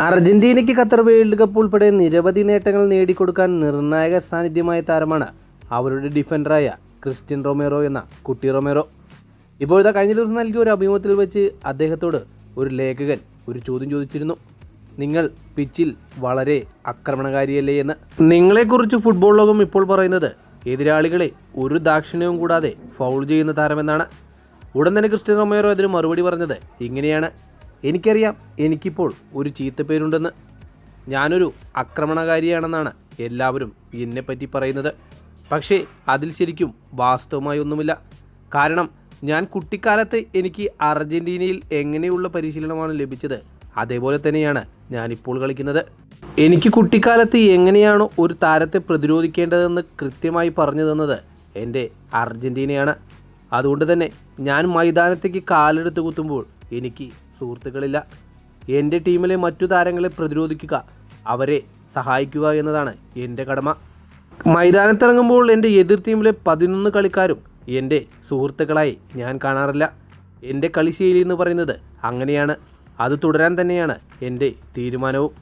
അർജന്റീനയ്ക്ക് Qatar world cup ഉൾപ്പെടെ നിരവധി നേട്ടങ്ങൾ നേടിക്കൊടുക്കാൻ നിർണായക സാന്നിധ്യമായ താരമാണ് അവരുടെ ഡിഫൻഡറായ ക്രിസ്റ്റ്യൻ റൊമേറോ എന്ന കുട്ടി റൊമേറോ. ഇപ്പോഴത്തെ കഴിഞ്ഞ ദിവസം നൽകിയ ഒരു അഭിമുഖത്തിൽ വെച്ച് അദ്ദേഹത്തോട് ഒരു ലേഖകൻ ഒരു ചോദ്യം ചോദിച്ചിരുന്നു. നിങ്ങൾ പിച്ചിൽ വളരെ ആക്രമണകാരിയല്ലേ എന്ന്. നിങ്ങളെക്കുറിച്ച് ഫുട്ബോൾ ലോകം ഇപ്പോൾ പറയുന്നത് എതിരാളികളെ ഒരു ദാക്ഷിണ്യവും കൂടാതെ ഫൗൾ ചെയ്യുന്ന താരമെന്നാണ്. ഉടൻ തന്നെ ക്രിസ്റ്റ്യൻ റൊമേറോ അതിന് മറുപടി പറഞ്ഞത് ഇങ്ങനെയാണ്: എനിക്കറിയാം എനിക്കിപ്പോൾ ഒരു ചീത്തപ്പേരുണ്ടെന്ന്. ഞാനൊരു ആക്രമണകാരിയാണെന്നാണ് എല്ലാവരും എന്നെപ്പറ്റി പറയുന്നത്. പക്ഷേ അതിൽ ശരിക്കും വാസ്തവമായി ഒന്നുമില്ല. കാരണം ഞാൻ കുട്ടിക്കാലത്ത് എനിക്ക് അർജൻറ്റീനയിൽ എങ്ങനെയുള്ള പരിശീലനമാണ് ലഭിച്ചത് അതേപോലെ തന്നെയാണ് ഞാനിപ്പോൾ കളിക്കുന്നത്. എനിക്ക് കുട്ടിക്കാലത്ത് എങ്ങനെയാണോ ഒരു താരത്തെ പ്രതിരോധിക്കേണ്ടതെന്ന് കൃത്യമായി പറഞ്ഞു തന്നത് എൻ്റെ അർജൻറ്റീനയാണ്. അതുകൊണ്ട് തന്നെ ഞാൻ മൈതാനത്തേക്ക് കാലെടുത്ത് കുത്തുമ്പോൾ എനിക്ക് സുഹൃത്തുക്കളില്ല. എൻ്റെ ടീമിലെ മറ്റു താരങ്ങളെ പ്രതിരോധിക്കുക, അവരെ സഹായിക്കുക എന്നതാണ് എൻ്റെ കടമ. മൈതാനത്തിറങ്ങുമ്പോൾ എൻ്റെ എതിർ ടീമിലെ 11 കളിക്കാരും എൻ്റെ സുഹൃത്തുക്കളായി ഞാൻ കാണാറില്ല. എൻ്റെ കളിശൈലി എന്ന് പറയുന്നത് അങ്ങനെയാണ്. അത് തുടരാൻ തന്നെയാണ് എൻ്റെ തീരുമാനവും.